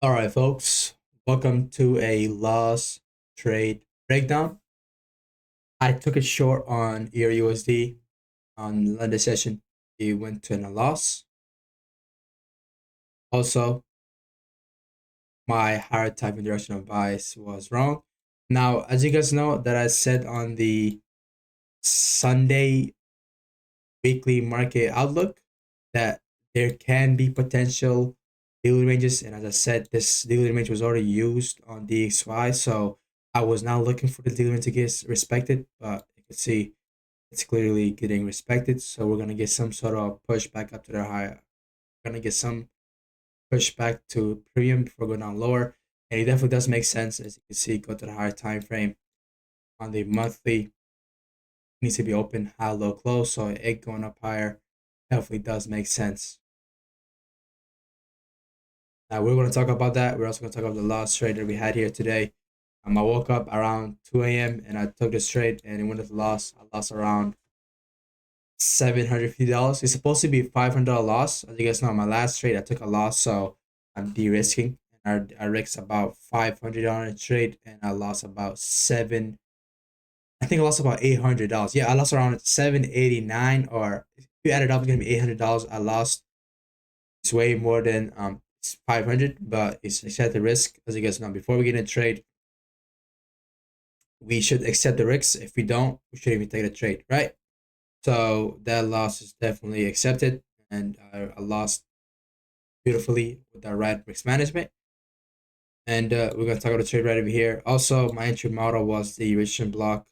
All right, folks, welcome to a loss trade breakdown. I took it short on EUR USD on London session. It went to a loss. Also, my higher type and directional bias was wrong. Now, as you guys know, that I said on the Sunday weekly market outlook that there can be potential daily ranges, and as I said, this daily range was already used on DXY, so I was not looking for the daily range to get respected, but you can see it's clearly getting respected. So we're gonna get some sort of pushback up to the higher. We're gonna get some pushback to premium before going down lower, and it definitely does make sense as you can see. Go to the higher time frame on the monthly needs to be open high, low, close. So it going up higher definitely does make sense. Now we're going to talk about that. We're also going to talk about the loss trade that we had here today. I woke up around 2 a.m. and I took this trade and it went to loss. I lost around $750. It's supposed to be $500 loss. As you guys know, my last trade I took a loss, so I'm de-risking. I risked about $500 trade and I lost about seven. I think I lost about $800. Yeah, I lost around 789, or if you add it up, it's gonna be $800. I lost. It's way more than 500, but it's accept the risk. As you guys know, before we get in a trade, we should accept the risks. If we don't, we shouldn't even take the trade, right? So that loss is definitely accepted, and I lost beautifully with the right risk management. And we're gonna talk about the trade right over here. Also, my entry model was the resistance block.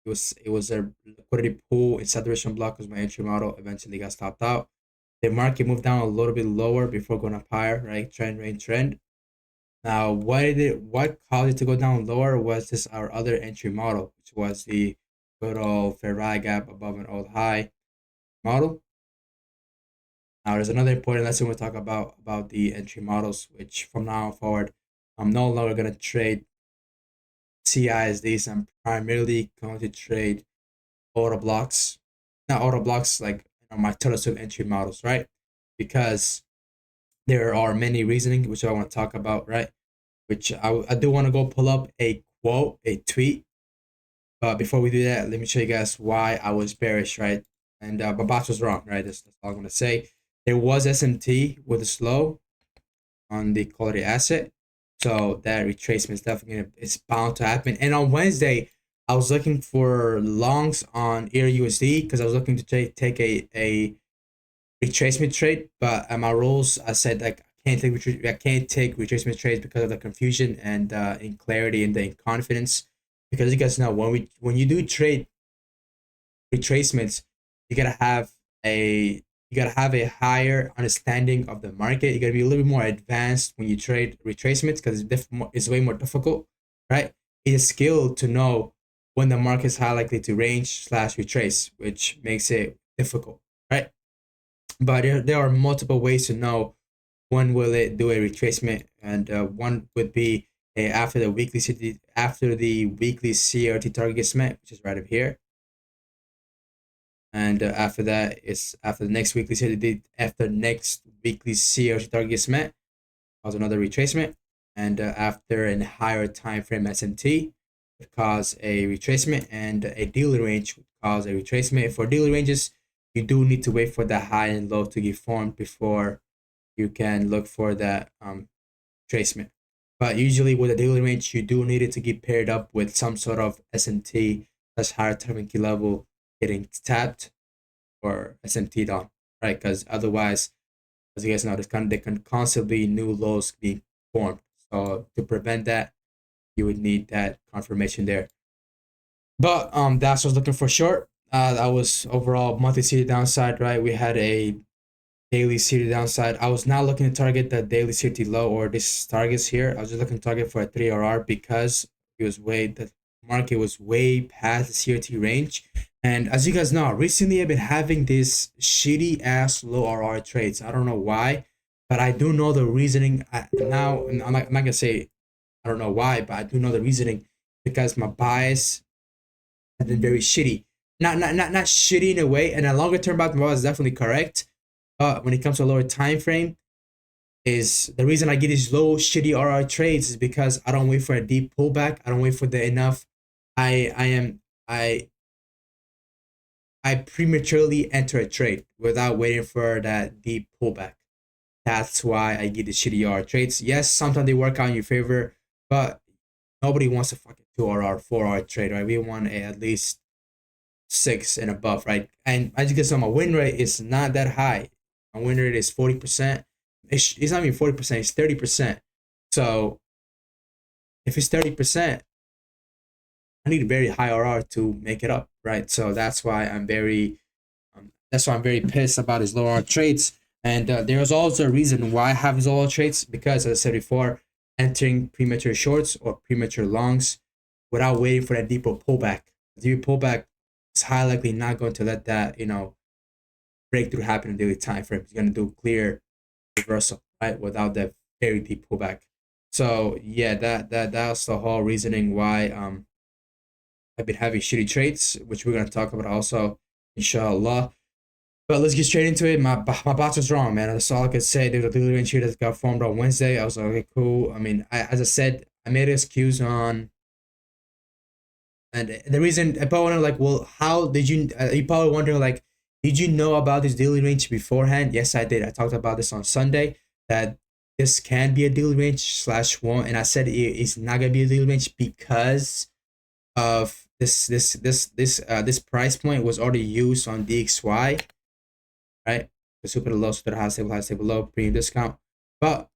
It was a liquidity pool inside the resistance block was my entry model. Eventually got stopped out. The market moved down a little bit lower before going up higher, right? Trend, range, trend. Now, what caused it to go down lower was this our other entry model, which was the good old fair value gap above an old high model. Now, there's another important lesson we'll talk about the entry models, which from now on forward, I'm no longer gonna trade CISDs. I'm primarily going to trade auto blocks, not auto blocks like my total entry models, right? Because there are many reasoning which I want to talk about, right? Which I do want to go pull up a quote, a tweet. But before we do that, let me show you guys why I was bearish, right? And Babas was wrong, right? That's all I'm gonna say. There was SMT with a slow on the quality asset, so that retracement is definitely it's bound to happen. And on Wednesday, I was looking for longs on EUR USD because I was looking to take a retracement trade, but at my rules, I said like I can't take retracement trades because of the confusion and clarity and the confidence. Because you guys know when you do trade retracements, you gotta have a you gotta have a higher understanding of the market. You gotta be a little bit more advanced when you trade retracements because it's way more difficult, right? It's a skill to know when the market is high likely to range slash retrace, which makes it difficult, right? But there are multiple ways to know when will it do a retracement, and one would be after the weekly CRT target gets met, which is right up here, and after that is after the next weekly CRT after next weekly CRT target gets met, cause another retracement, and after a higher time frame SMT would cause a retracement, and a daily range would cause a retracement. For daily ranges, you do need to wait for the high and low to get formed before you can look for that retracement. But usually with a daily range, you do need it to get paired up with some sort of SMT that's higher terminal key level getting tapped or SMT down, right? Because otherwise, as you guys know, there can constantly be new lows being formed. So to prevent that, you would need that confirmation there. But that's what I was looking for short. That was overall monthly seated downside, right? We had a daily seated downside. I was not looking to target the daily seated low or this targets here. I was just looking to target for a 3RR because the market was way past the CRT range. And as you guys know, recently I've been having this shitty ass low RR trades. I don't know why, but I do know the reasoning. Now I'm not gonna say I don't know why, but I do know the reasoning because my bias has been very shitty. Not shitty in a way, and a longer term bias is definitely correct. But when it comes to a lower time frame, is the reason I get these low shitty RR trades is because I don't wait for a deep pullback. I don't wait for the enough. I I prematurely enter a trade without waiting for that deep pullback. That's why I get the shitty RR trades. Yes, sometimes they work out in your favor, but nobody wants a fucking 2RR, 4R trade, right? We want at least 6 and above, right? And as you can see, my win rate is not that high. My win rate is 40%. It's not even 40%, it's 30%. So if it's 30%, I need a very high RR to make it up, right? So that's why I'm very pissed about his low RR trades. And there's also a reason why I have his low RR trades, because as I said before, entering premature shorts or premature longs without waiting for that deeper pullback. The deeper pullback is highly likely not going to let that, breakthrough happen in daily time frame. It's going to do clear reversal, right, without that very deep pullback. So yeah, that's the whole reasoning why I've been having shitty trades, which we're gonna talk about also, inshallah. But let's get straight into it. My box was wrong, man. That's all I could say. There was a daily range here that got formed on Wednesday. I was like, okay, cool. I mean, as I said, I made an excuse on, and the reason I probably wonder, like, well, how did you? You probably wondering, like, did you know about this daily range beforehand? Yes, I did. I talked about this on Sunday that this can be a daily range /1, and I said it's not gonna be a daily range because of this price point was already used on DXY, right? The super low, super high, stable low, premium discount. But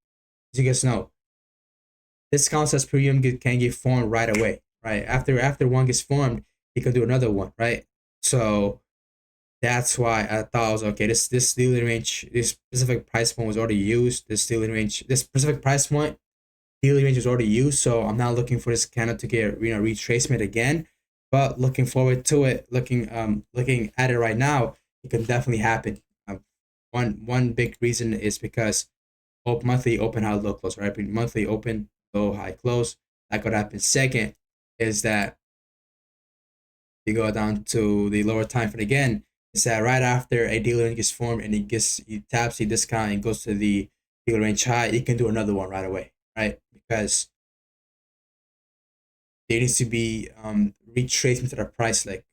as you guys know, discounts as premium can get formed right away, right? After one gets formed, you can do another one, right? So that's why I thought I was okay. This daily range, this specific price point was already used. This specific price point daily range was already used, so I'm not looking for this candle to get retracement again. But looking forward to it, looking at it right now, it can definitely happen. One big reason is because monthly open, high, low, close, right? Monthly open, low, high, close. That could happen. Second is that you go down to the lower time frame again. Is that right after a daily range is formed and it taps the discount and goes to the daily range high, it can do another one right away, right? Because there needs to be retracement to the price leg,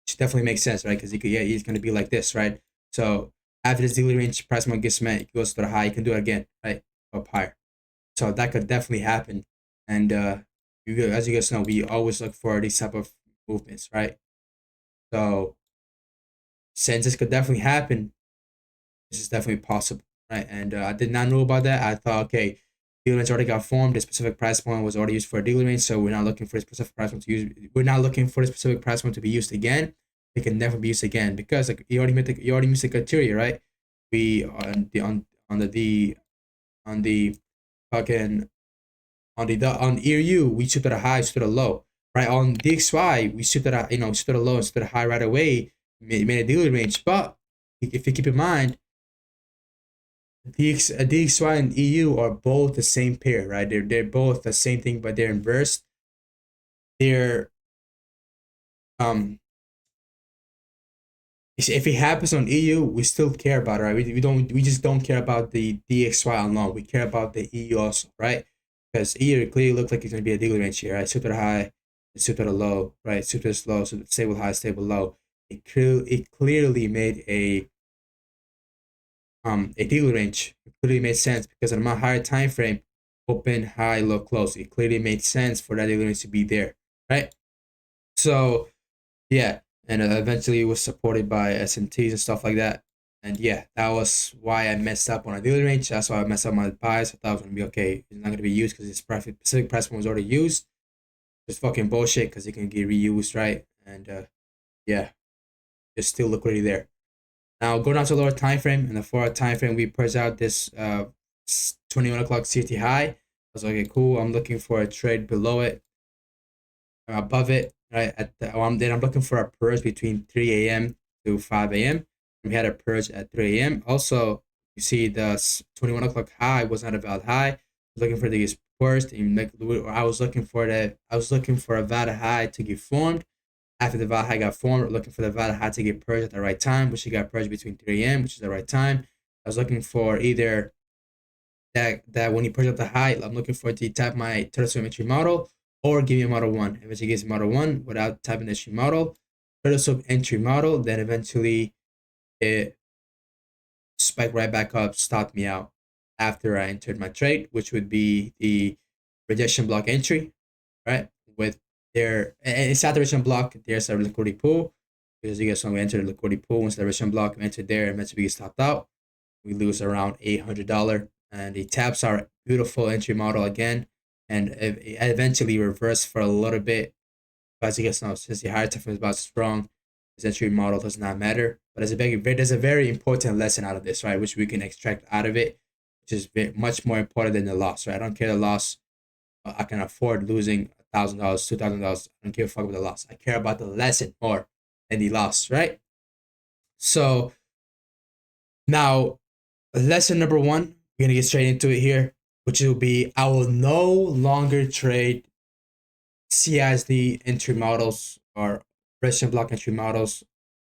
which definitely makes sense, right? Because it's going to be like this, right? So after this daily range price point gets met, it goes to the high. You can do it again, right? Up higher. So that could definitely happen. And as you guys know, we always look for these type of movements, right? So since this could definitely happen, this is definitely possible, right? And I did not know about that. I thought, okay, dealer range already got formed. The specific price point was already used for a dealer range, so we're not looking for a specific price point to use. We're not looking for a specific price point to be used again. It can never be used again because like you already missed the criteria, right? We on the fucking on ERU we stood at a high, stood at a low, right? On DXY we stood at stood at a low and stood at a high right away, made a dealer range. But if you keep in mind, DXY and EU are both the same pair, right? They're both the same thing, but they're inversed. They're if it happens on EU, we still care about it, right? We just don't care about the DXY alone. We care about the EU also, right? Because EU clearly looks like it's gonna be a daily range here, right? Super high, super low, right? Super low, so stable high, stable low. It clearly made a daily range. It clearly made sense because on my higher time frame, open, high, low, close. It clearly made sense for that daily range to be there, right? So yeah, and eventually it was supported by SMTs and stuff like that. And yeah, that was why I messed up on a daily range. That's why I messed up my buys. I thought it was gonna be okay. It's not gonna be used because this specific price point was already used. It's fucking bullshit because it can get reused, right? And yeah, there's still liquidity there. Now go down to lower time frame. In the 4-hour time frame, we priced out this 21 o'clock CT high. I was like, okay, cool. I'm looking for a trade below it, above it, right? Then I'm looking for a purge between 3 a.m. to 5 a.m. We had a purge at 3 a.m. Also, you see the 21 o'clock high was not a valid high. Looking for the purged. I was looking for that. I was looking for a valid high to get formed. After the valid high got formed, looking for the valid high to get purged at the right time, which it got purged between 3 a.m., which is the right time. I was looking for either that when you push up the high, I'm looking for it to tap my total swim entry model or give me a model one. Eventually gives model one without typing the entry model, total swim entry model. Then eventually it spiked right back up, stopped me out after I entered my trade, which would be the rejection block entry, right? With their inside the rejection block, there's a liquidity pool. Because you guys know we entered the liquidity pool. Once the rejection block entered there, eventually we get stopped out. We lose around $800, and it taps our beautiful entry model again, and it eventually reversed for a little bit. But as you guys know, since the higher time frame is about strong, this entry model does not matter. But there's a very important lesson out of this, right? Which we can extract out of it, which is much more important than the loss, right? I don't care the loss. I can afford losing $1,000, $2,000. I don't care a fuck about the loss. I care about the lesson more than the loss, right? So now, lesson number one, we're gonna get straight into it here, which will be I will no longer trade CISD entry models or rejection block entry models.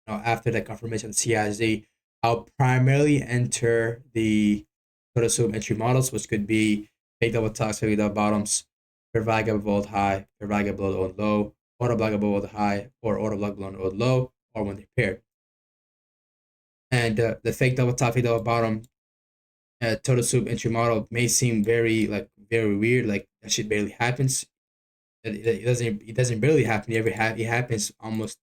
After the confirmation of CISD, I'll primarily enter the total swim entry models, which could be fake double tops, fake double bottoms, fair value gap above high, fair value gap below old low, auto block above high, or auto block below old low, or when they're paired. And the fake double top, fake double bottom, total swim entry model may seem very weird, like that shit barely happens. It doesn't barely happen. It happens almost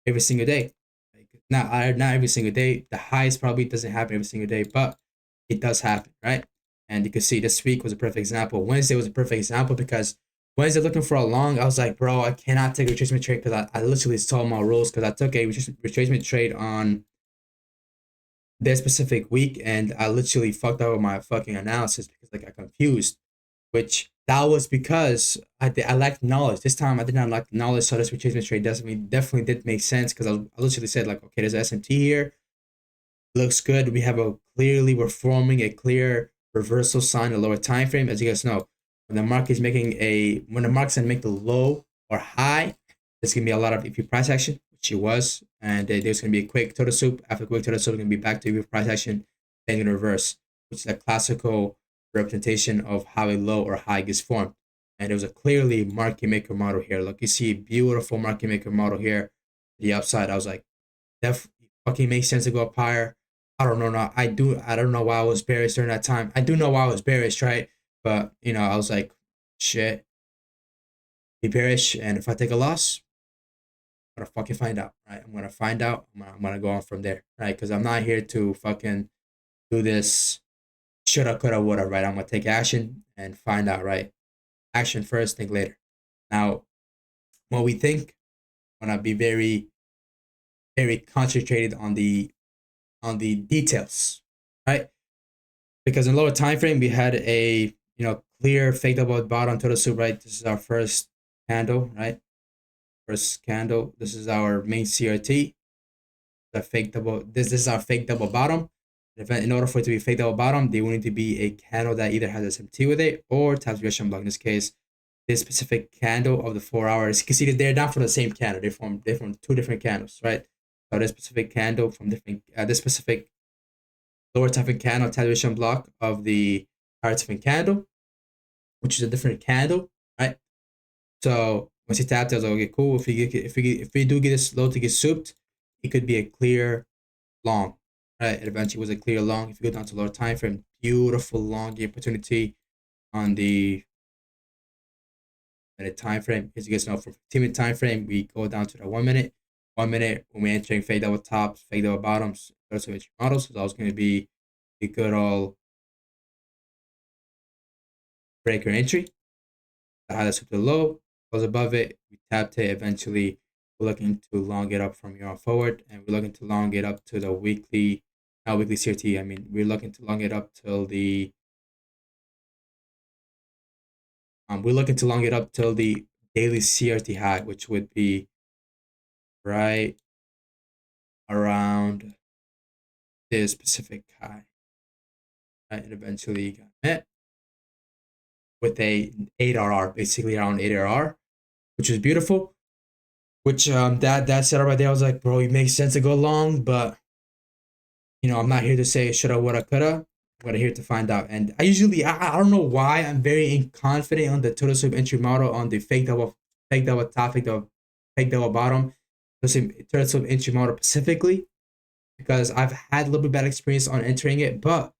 every single day. Like not every single day. The highest probably doesn't happen every single day, but it does happen, right? And you can see this week was a perfect example. Wednesday was a perfect example because Wednesday looking for a long, I was like, bro, I cannot take a retracement trade because I literally saw my rules because I took a retracement trade on that specific week and I literally fucked up with my fucking analysis because like I confused, which that was because I lacked knowledge. This time I did not lack knowledge, so this retracement trade definitely did make sense because I literally said like, okay, there's an SMT here, looks good. We're forming a clear reversal sign in the lower time frame. As you guys know, when the market's gonna make the low or high, there's gonna be a lot of if price action, which it was, and there's gonna be a quick total soup. After quick total soup, gonna be back to price action, then gonna reverse, which is a classical representation of how a low or high gets formed. And there was a clearly market maker model here. Look, you see a beautiful market maker model here. The upside, I was like, that fucking makes sense to go up higher. I don't know now. I don't know why I was bearish during that time. I do know why I was bearish, right? But I was like, shit, be bearish, and if I take a loss, I'm gonna fucking find out, right? I'm gonna find out. I'm gonna go on from there, right? Because I'm not here to fucking do this shoulda, coulda, woulda, right? I'm gonna take action and find out, right? Action first, think later. Now, when we think, I'm gonna be very, very concentrated on the details, right? Because in lower time frame, we had a clear fake double bottom total soup, right? This is our first candle, right? First candle. This is our main CRT. The fake double. This is our fake double bottom. In order for it to be fake double bottom, they will need to be a candle that either has SMT with it or taps rejection block. In this case, this specific candle of the 4 hours, you can see that they're not from the same candle. They're from two different candles, right? So this specific candle from different this specific lower time frame candle taps rejection block of the higher time frame candle, which is a different candle, right? So once you tap, that's okay, cool. If we do get this low to get souped, it could be a clear long, right? It eventually was a clear long. If you go down to lower time frame, beautiful long opportunity on the minute time frame. As you guys know, from 15-minute time frame, we go down to the 1 minute. 1 minute when we're entering fake double tops, fake double bottoms, those are entry models. So that was going to be a good old breaker entry. The high that's up to low, goes above it, we tapped it. Eventually, we're looking to long it up from here on forward, and we're looking to long it up to the weekly, not weekly CRT. I mean, we're looking to long it up till the we're looking to long it up till the daily CRT high, which would be right around this specific high. Right, and eventually got met with a 8RR, basically around 8RR, which is beautiful. Which that setup right there, I was like, bro, it makes sense to go long, but I'm not here to say shoulda, woulda, coulda. We're here to find out. And I don't know why I'm very confident on the total sweep entry model on the fake double top, fake double bottom, total sweep entry model specifically, because I've had a little bit bad experience on entering it. But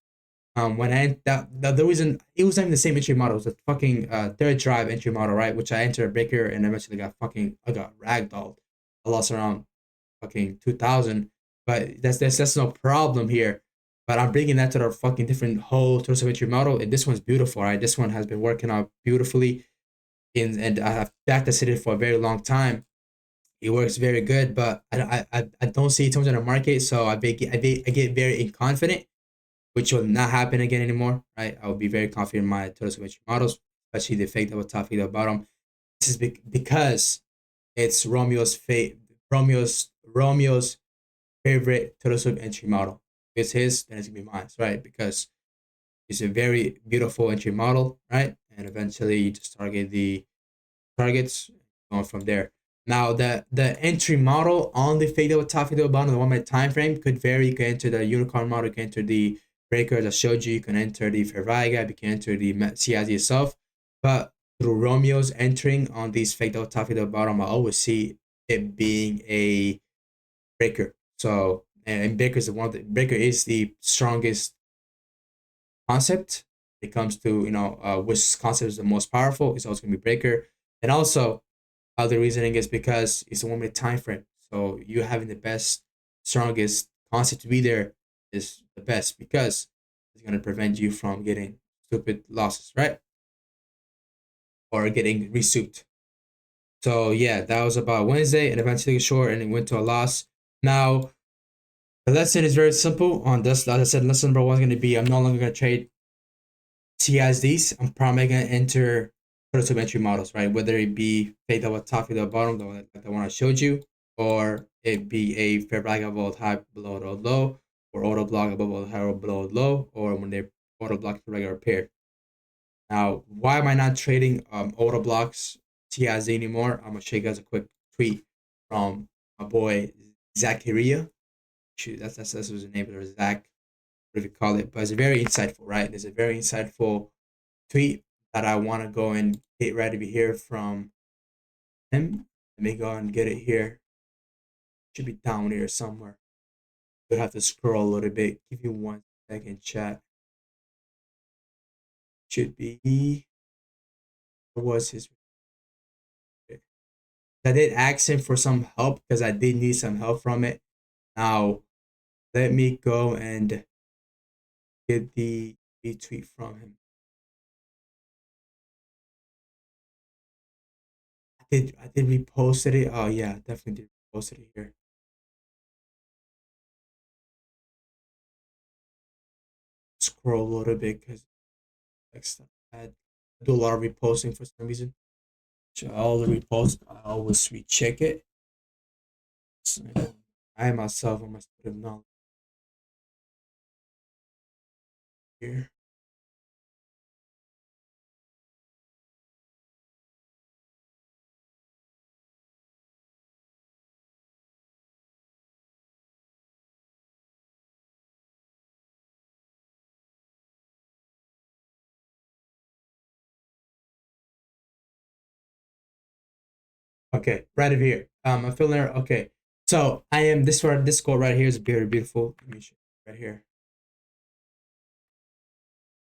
when the reason it was not even the same entry model, it was a fucking third drive entry model, right? Which I entered a breaker and eventually I got ragdolled. I lost around fucking 2,000, but that's no problem here. But I'm bringing that to the fucking different whole total symmetry model, and this one's beautiful, right? This one has been working out beautifully, and I have back-tested it for a very long time. It works very good, but I don't see it too much in the market, so I get very confident, which will not happen again anymore, right? I will be very confident in my total symmetry models, especially the fake double top, fake double bottom. This is because it's Romeo's favorite total sweep entry model. If it's his, then it's gonna be mine, right? Because it's a very beautiful entry model, right? And eventually you just target the targets going from there. Now the entry model on the fade double top, fade double bottom, the 1 minute time frame could vary. You can enter the unicorn model, you can enter the breaker that showed you, you can enter the Ferrari gap, you can enter the CIZ itself. But through Romeo's entering on these fake double top, fade double bottom, I always see it being a breaker. So and breaker is breaker is the strongest concept. It comes to which concept is the most powerful. It's always gonna be breaker, and also other reasoning is because it's a 1 minute time frame. So you having the best, strongest concept to be there is the best because it's gonna prevent you from getting stupid losses, right? Or getting resouped. So yeah, that was about Wednesday, and eventually a short, and it went to a loss. Now the lesson is very simple on this. Like I said, lesson number 1 is going to be I'm no longer going to trade CSDs. I'm probably going to enter total entry models, right? Whether it be fade double top, fade double bottom, the one I showed you, or it be a fair value above high below the low, or auto block above high or below low, or when they auto block the regular pair. Now, why am I not trading auto blocks CSD anymore? I'm gonna show you guys a quick tweet from my boy Zacharia. Shoot, that's his name, or Zach, whatever you call it. But it's very insightful, right? There's a very insightful tweet that I want to go and get ready to hear from him. Let me go and get it here. Should be down here somewhere. You'll have to scroll a little bit. Give you 1 second, chat. Should be. What was his? I did ask him for some help because I did need some help from it. Now, let me go and get the retweet from him. I did repost it. Oh yeah, definitely did repost it here. Scroll a little bit because I do a lot of reposting for some reason. So all the reposts, I always recheck it. So I myself, I must put knowledge here. Okay, right over here. I'm feeling there. Okay, so I am this one. This quote right here is very beautiful. Let me show you right here.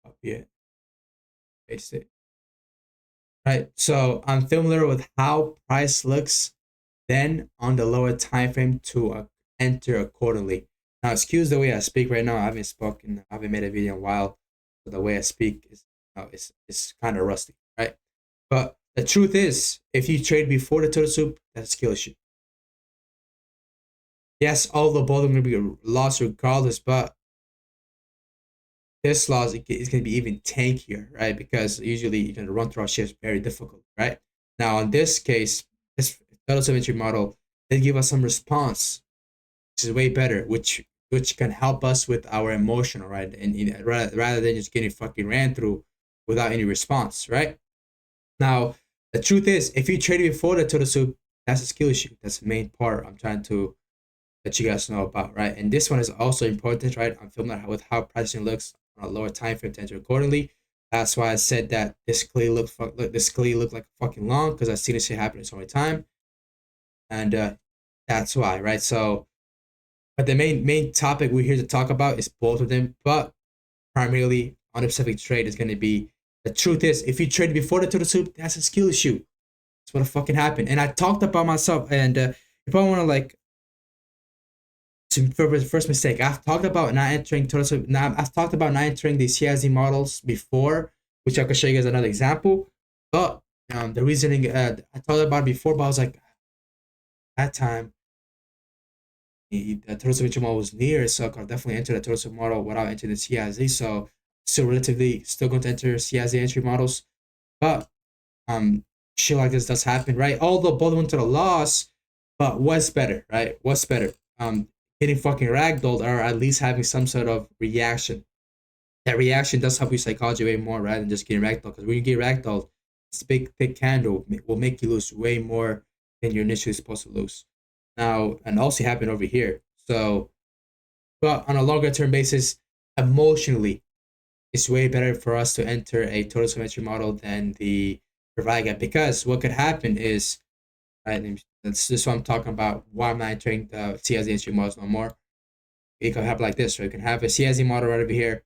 Copy it, paste it. Right. So I'm familiar with how price looks then on the lower time frame to enter accordingly. Now, excuse the way I speak right now. I haven't spoken. I haven't made a video in a while. So the way I speak is, it's kind of rusty, right? But the truth is, if you trade before the total soup, that's a skill issue. Yes, all the both are going to be a loss regardless, but this loss is going to be even tankier, right? Because usually you're going to run through our shifts very difficult, right? Now, in this case, this total symmetry model, they give us some response, which is way better, which can help us with our emotional, right? And rather than just getting fucking ran through without any response, right? Now, the truth is, if you traded before the total soup, that's a skill issue. That's the main part I'm trying to let you guys know about, right? And this one is also important, right? I'm familiar with how pricing looks on a lower time frame to enter accordingly. That's why I said that this clearly looked like a fucking long, because I've seen this shit happen so many time, and that's why, right? So, but the main topic we're here to talk about is both of them, but primarily on a specific trade is going to be, the truth is, if you traded before the turtle soup, that's a skill issue. That's what fucking happened. And I talked about myself, and if I want to like, for the first mistake, I've talked about not entering turtle soup. Now I've talked about not entering the CIZ models before, which I could show you guys another example. But the reasoning, I talked about it before, but I was like, that time the turtle soup entry model was near, so I could definitely enter the turtle soup model without entering the CIZ. So still going to enter CIZ entry models, but shit like this does happen, right? Although both went to the loss, but what's better, right? What's better? Getting fucking ragdolled, or at least having some sort of reaction. That reaction does help you psychology way more rather than just getting ragdolled. Because when you get ragdolled, this big thick candle will make you lose way more than you're initially supposed to lose. Now, and also happened over here. So, but on a longer term basis, emotionally, it's way better for us to enter a total symmetry model than the provide gap, because what could happen is, right, that's just what I'm talking about. Why I'm not entering the CIZ entry models no more. It could happen like this, right? You can have a CIZ model right over here.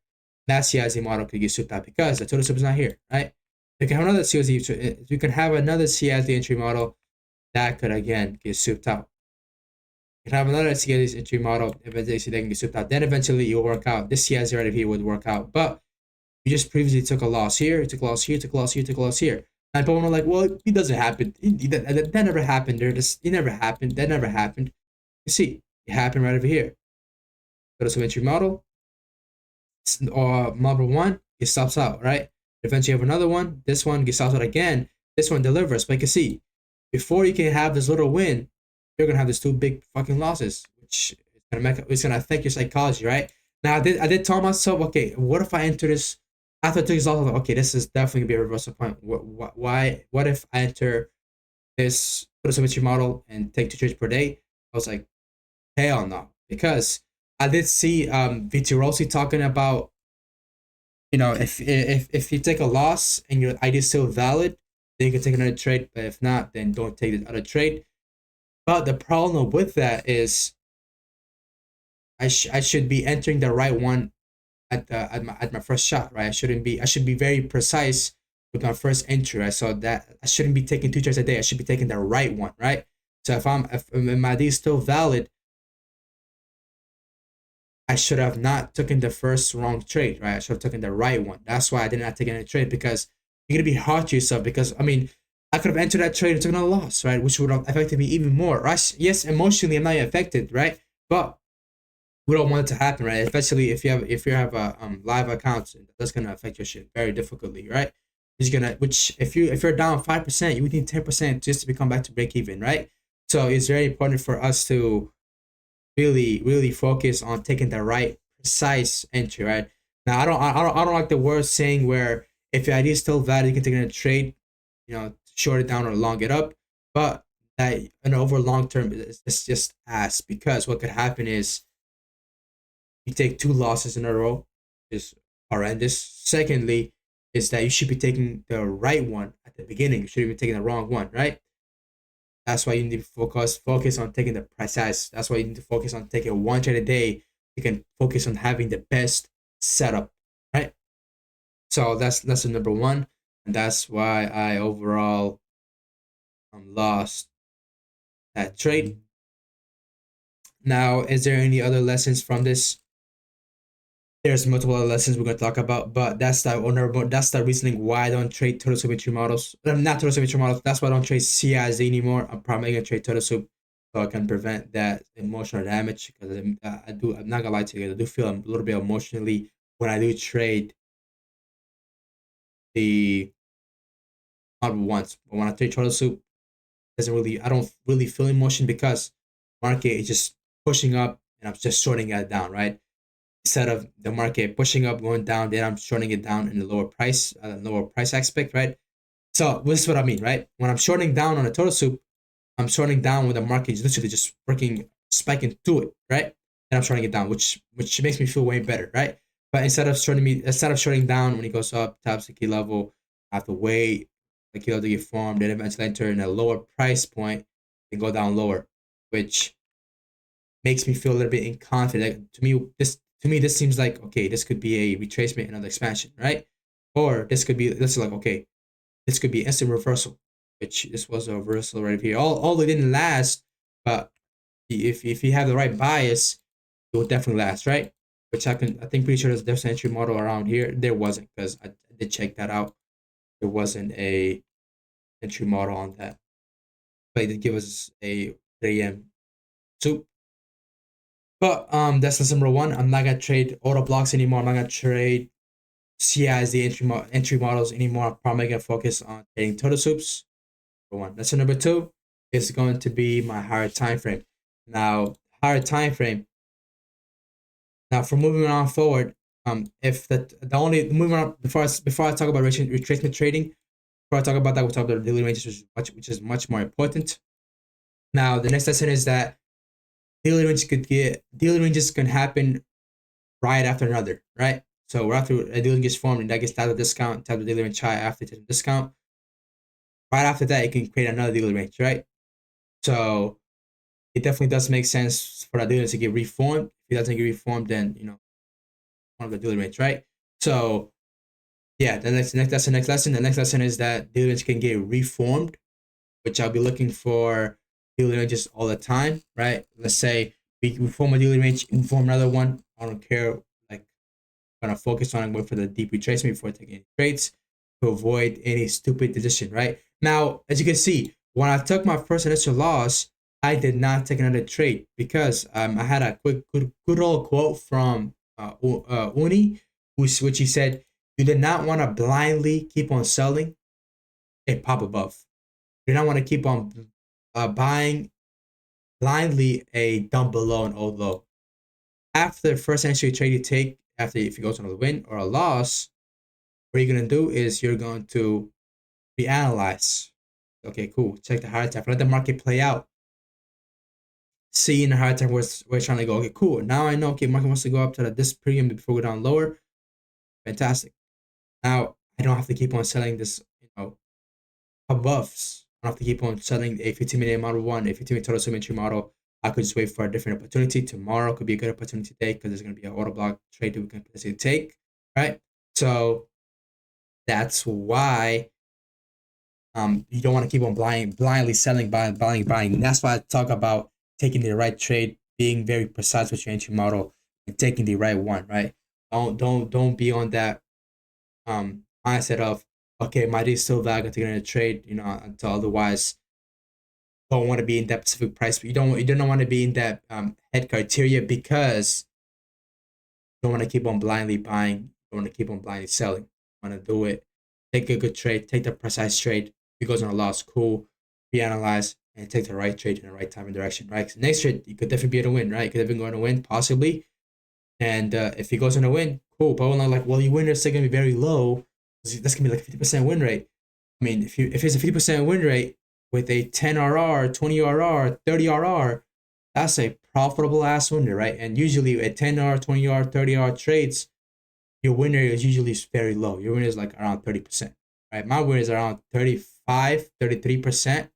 That CIZ model could get souped out because the total soup is not here, right? You can have another CIZ. You can have another CIZ entry model that could again get souped out. You can have another CIZ entry model. Eventually, they can get souped out. Then eventually, it'll work out. This CIZ right here would work out, but you just previously took a loss here, took a loss here, took a loss here, took a loss here. And people are like, well, it doesn't happen. That never happened. It never happened. That never happened. You see, it happened right over here. Go to entry model, or model one, it stops out, right? Eventually you have another one. This one gets stops out again. This one delivers. But you can see, before you can have this little win, you're gonna have these two big fucking losses, which it's gonna affect your psychology, right? Now I did tell myself, okay, what if I enter this after I took this loss? I was like, okay, this is definitely gonna be a reversal point. What if I enter this symmetry model and take 2 trades per day? I was like, hell no, because I did see VT Rossi talking about, if you take a loss and your ID is still valid, then you can take another trade. But if not, then don't take the other trade. But the problem with that is, I should be entering the right one at my first shot, right? I should be very precise with my first entry, right? So that I shouldn't be taking 2 trades a day. I should be taking the right one, right? So if my ID is still valid, I should have not taken the first wrong trade, right? I should have taken the right one. That's why I did not take any trade, because you're gonna be hard to yourself. Because I mean, I could have entered that trade and taken a loss, right? Which would have affected me even more. Right? Yes, emotionally I'm not affected, right? But we don't want it to happen, right? Especially if you have a live accounts, that's gonna affect your shit very difficultly, right? It's gonna, which if you're down 5%, you would need 10% just to become back to break even, right? So it's very important for us to really focus on taking the right precise entry, right? Now I don't like the word saying where if your idea is still valid, you can take it in a trade, short it down or long it up. But that over long term, it's just ass, because what could happen is you take 2 losses in a row, is horrendous. Secondly, is that you should be taking the right one at the beginning. You shouldn't be taking the wrong one, right? That's why you need to focus on taking the precise. That's why you need to focus on taking 1 trade a day. You can focus on having the best setup, right? So that's lesson number 1, and that's why I overall lost that trade. Now, is there any other lessons from this? There's multiple other lessons we're going to talk about, but that's the reasoning why I don't trade total symmetry models. Not total symmetry models. That's why I don't trade CIZ anymore. I'm probably going to trade total soup, so I can prevent that emotional damage. Because I'm not gonna lie to you, I do feel a little bit emotionally when I do trade the model once. But when I trade total soup, I don't really feel emotion, because market is just pushing up and I'm just shorting it down, right? Instead of the market pushing up, going down, then I'm shorting it down in the lower price aspect, right? So this is what I mean, right? When I'm shorting down on a total soup, I'm shorting down when the market is literally just freaking spiking through it, right? And I'm shorting it down, which makes me feel way better, right? But instead of shorting down when it goes up, taps the key level, I have to wait the key level to get formed, then eventually enter in a lower price point and go down lower, which makes me feel a little bit inconfident. This seems like, okay, this could be a retracement, another expansion, right? Or this is like, okay, this could be instant reversal, which this was a reversal right here. All it didn't last, but if you have the right bias, it will definitely last, right? Which I think pretty sure there's an entry model around here. There wasn't, because I did check that out. There wasn't a entry model on that, but it did give us a 3 a.m. soup. But that's lesson number one. I'm not gonna trade auto blocks anymore. I'm not gonna trade CIs, the entry models anymore. I'm probably gonna focus on trading total soups. Number one. Lesson number two is going to be my higher time frame. Now, higher time frame. Now, for moving on forward, if the only moving on before I talk about retracement trading, before I talk about that, we'll talk about daily ranges, which is much more important. Now, the next lesson is that daily ranges can happen right after another, right? So after a daily range gets formed and that gets tapped a discount, tap the daily range high after the discount. Right after that, it can create another daily range, right? So it definitely does make sense for that daily range to get reformed. If it doesn't get reformed, then one of the daily range, right? So yeah, that's the next lesson. The next lesson is that daily range can get reformed, which I'll be looking for daily ranges all the time, right? Let's say we form a daily range, we form another one. I don't care. Like, I'm gonna focus on wait for the deep retracement before taking any trades to avoid any stupid decision, right? Now, as you can see, when I took my first initial loss, I did not take another trade because I had a good old quote from Uni, which he said, "You did not want to blindly keep on selling a pop above. You do not want to keep on buying blindly a dump below an old low. After the first entry trade you take, after if it goes on a win or a loss, what you're gonna do is you're going to reanalyze. Okay, cool. Check the higher time. Let the market play out. See in the higher time where we're trying to go. Okay, cool. Now I know. Okay, market wants to go up to this premium before we go down lower. Fantastic. Now I don't have to keep on selling this. Aboves. I don't have to keep on selling a 15-minute model one, a 15-minute total symmetry model. I could just wait for a different opportunity. Tomorrow could be a good opportunity today because there's going to be an auto block trade that we can potentially take, right? So that's why you don't want to keep on blindly selling, buying. That's why I talk about taking the right trade, being very precise with your entry model, and taking the right one, right? Don't be on that mindset of, okay, my day is still valid, I'm taking a trade, until otherwise don't want to be in that specific price. But you don't want to be in that head criteria because you don't want to keep on blindly buying, you don't want to keep on blindly selling. You want to do it, take a good trade, take the precise trade. If it goes on a loss, cool, reanalyze and take the right trade in the right time and direction, right? So next trade, you could definitely be able to win, right? You could have been going to win, possibly. And if he goes on a win, cool. But we're not like, well, your win rate's still gonna be very low. That's gonna be like 50% win rate. I mean, if it's a 50% win rate with a 10 RR, 20 RR, 30 RR, that's a profitable ass win rate, right? And usually at 10 R, 20 R, 30 R trades, your win rate is usually very low. Your win is like around 30%, right? My win is around 35, 33%.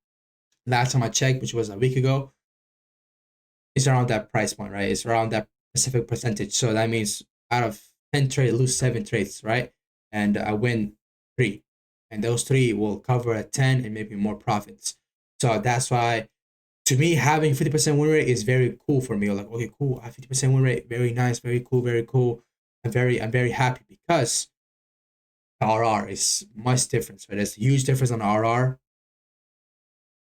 Last time I checked, which was a week ago, it's around that price point, right? It's around that specific percentage. So that means out of 10 trades, I lose 7 trades, right? And I win 3. And those 3 will cover at 10 and maybe more profits. So that's why, to me, having 50% win rate is very cool for me. Like, okay, cool, I have 50% win rate, very nice, very cool, very cool. I'm very happy because the RR is much different. So there's a huge difference on the RR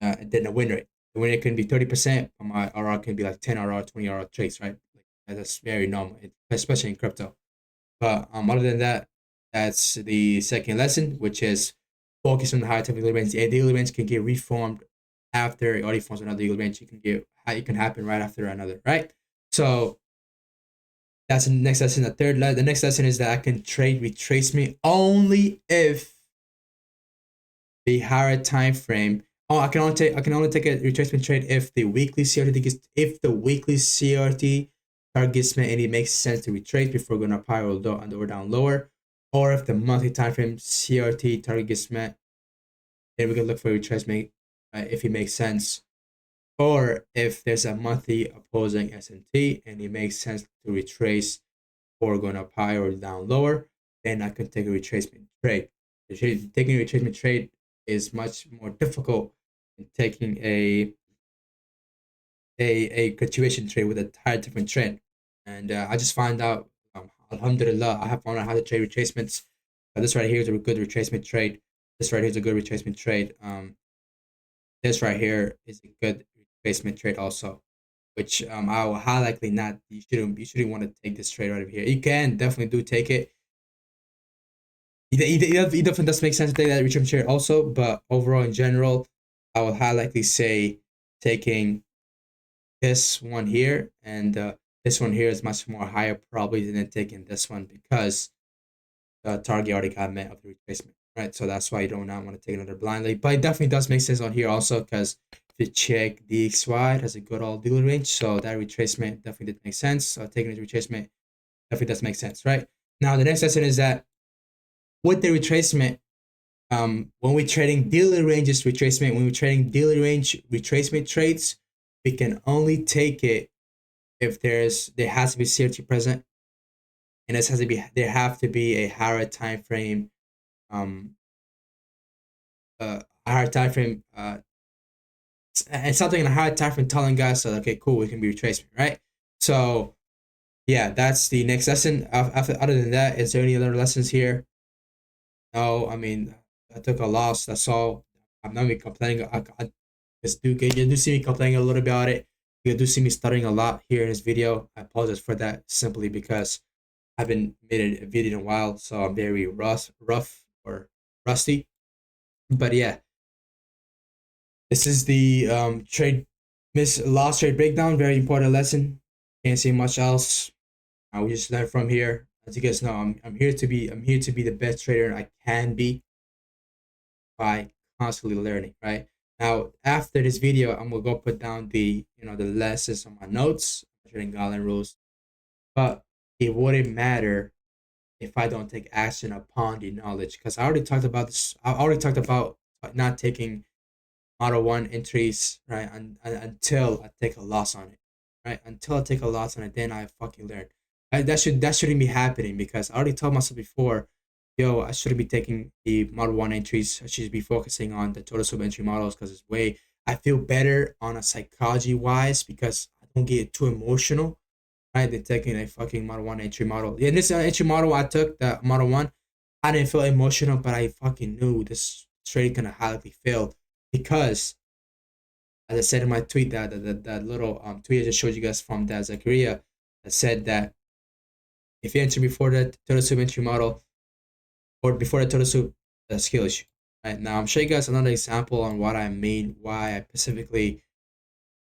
than the win rate. The win rate can be 30%, but my RR can be like 10 RR, 20 RR trades, right? Like, that's very normal, especially in crypto. But other than that, that's the second lesson, which is focus on the high technical events. A daily events can get reformed after it already forms another daily event. It can happen right after another, right? So that's the next lesson. The next lesson is that I can trade retracement only if the higher time frame. Oh, I can only take a retracement trade if the weekly CRT targets met and it makes sense to retrace before going up higher or down lower, or if the monthly time frame CRT target gets met, then we can look for retracement if it makes sense. Or if there's a monthly opposing SMT and it makes sense to retrace or going up higher or down lower, then I could take a retracement trade. Taking a retracement trade is much more difficult than taking a continuation trade with a entire different trend. And I just found out, alhamdulillah, I have found out how to trade retracements. This right here is a good retracement trade. This right here is a good retracement trade. This right here is a good retracement trade also, which I will highly likely not. You shouldn't want to take this trade right over here. You can definitely do take it. It definitely does make sense to take that retracement trade also, but overall in general, I will highly likely say taking this one here and this one here is much more higher probably than taking this one because the target already got met of the retracement, right? So that's why you don't not want to take another blindly. But it definitely does make sense on here also because if you check DXY, it has a good old dealer range. So that retracement definitely did make sense. So taking the retracement definitely does make sense, right? Now the next lesson is that with the retracement, when we're trading dealer ranges retracement, when we're trading dealer range retracement trades, we can only take it if there has to be CRT present, and there have to be a higher time frame, and something in a higher time frame telling us that okay, cool, we can be retracement, right? So yeah, that's the next lesson. Other than that, is there any other lessons here? No, I mean I took a loss. That's all. I'm not even complaining. You do see me complaining a little bit about it. You do see me stuttering a lot here in this video. I apologize for that simply because I haven't made a video in a while, so I'm very rough or rusty. But yeah, this is the loss trade breakdown. Very important lesson. Can't say much else. We just learn from here. As you guys know, I'm here to be the best trader I can be by constantly learning, right? Now, after this video, I'm gonna go put down the the lessons on my notes, trading guideline rules, but it wouldn't matter if I don't take action upon the knowledge because I already talked about this. I already talked about not taking Model 1 entries, right? Until I take a loss on it, right? Until I take a loss on it, then I fucking learn. That shouldn't be happening because I already told myself before, yo, I shouldn't be taking the Model 1 entries. I should be focusing on the total sub entry models because it's way, I feel better on a psychology wise because I don't get too emotional, right? Than taking a fucking Model 1 entry model. Yeah, this entry model I took, the Model 1, I didn't feel emotional, but I fucking knew this trade gonna highly fail because, as I said in my tweet, that little tweet I just showed you guys from that Zachariah that said that if you enter before the total sub entry model, or before the total soup skill issue. Right now, I'm showing you guys another example on what I mean, why I specifically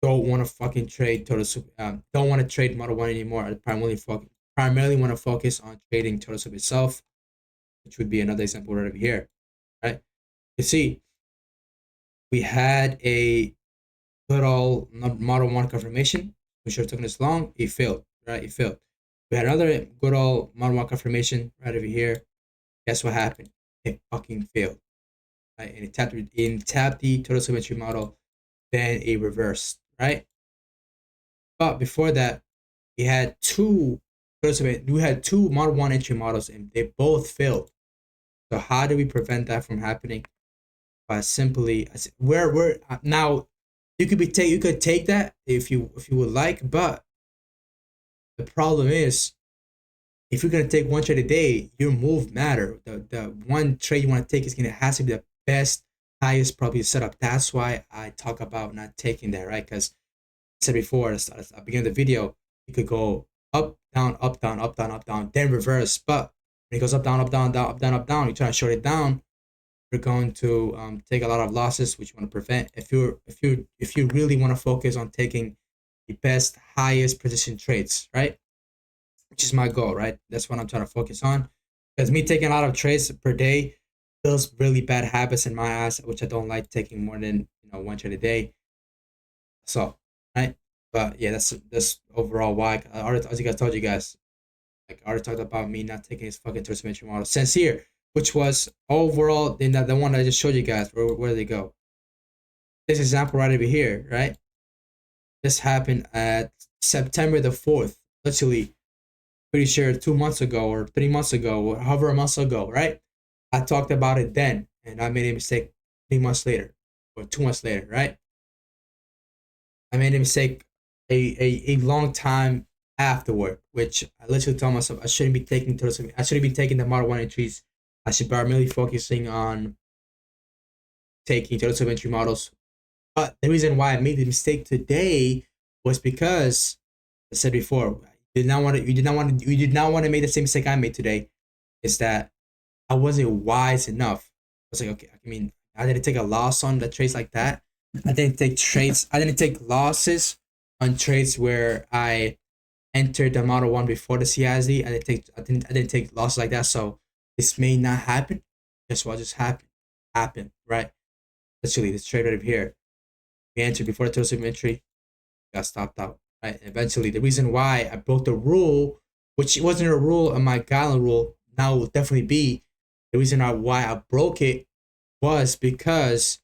don't want to fucking trade total soup, don't want to trade Model 1 anymore. I primarily want to focus on trading total soup itself, which would be another example right over here. Right? You see, we had a good old Model 1 confirmation. We should have taken this long. It failed. Right? It failed. We had another good old Model 1 confirmation right over here. Guess what happened? It fucking failed. Right? And it tapped the total symmetry model, then it reversed, right? But before that, we had two Model 1 entry models and they both failed. So how do we prevent that from happening? By simply we're now you could take that if you would like, but the problem is if you're gonna take one trade a day, your move matter. The one trade you want to take has to be the best, highest probably setup. That's why I talk about not taking that, right? Because I said before at the beginning of the video, you could go up, down, up, down, up, down, up, down, then reverse. But when it goes up, down, up, down, down, up, down, up, down, you try to short it down, you're going to take a lot of losses, which you want to prevent. If you really want to focus on taking the best, highest position trades, right? Which is my goal, right? That's what I'm trying to focus on. Because me taking a lot of trades per day builds really bad habits in my eyes, which I don't like taking more than one trade a day. So, right? But yeah, that's overall why. I already, as I told you guys, like I already talked about me not taking his fucking entry model since here, which was overall the one I just showed you guys. Where they go? This example right over here, right? This happened at September the 4th, literally pretty sure 2 months ago or 3 months ago, or however months ago, right? I talked about it then, and I made a mistake 3 months later or 2 months later, right? I made a mistake a long time afterward, which I literally told myself I shouldn't be taking I shouldn't be taking the Model 1 entries. I should be primarily focusing on taking total entry models. But the reason why I made the mistake today was because I said before, you did not want to make the same mistake I made today. Is that I wasn't wise enough. I was like, okay, I mean, I didn't take a loss on the trades like that. I didn't take losses on trades where I entered the Model 1 before the CISD. I didn't take losses like that. So this may not happen. Guess what just happened? Happened, right? Literally, this trade right up here. We entered before the total entry, got stopped out. Right. And eventually, the reason why I broke the rule, which wasn't a rule on my guideline rule, now will definitely be the reason why I broke it was because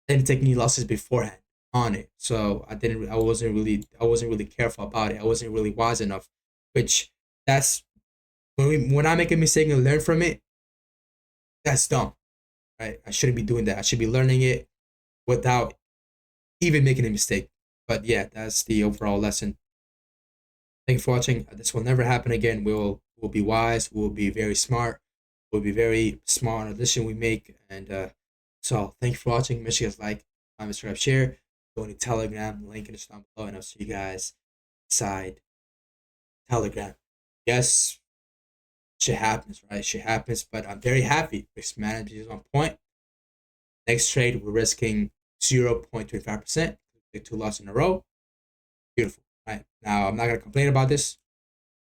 I didn't take any losses beforehand on it. So I wasn't really careful about it. I wasn't really wise enough. Which that's when I make a mistake and learn from it, that's dumb. Right. I shouldn't be doing that. I should be learning it without even making a mistake. But yeah, that's the overall lesson. Thank you for watching. This will never happen again. We'll be wise. We'll be very smart. We'll be very smart on the decision we make. And so thank you for watching. Make sure you guys like, comment, subscribe, share. Go to Telegram. Link in the description below. And I'll see you guys inside Telegram. Yes, shit happens, right? Shit happens. But I'm very happy. Risk management is on point. Next trade, we're risking 0.25%. Get 2 losses in a row. Beautiful. Right. Now I'm not gonna complain about this.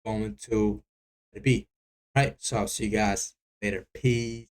I'm going to let it be. Right. So I'll see you guys later. Peace.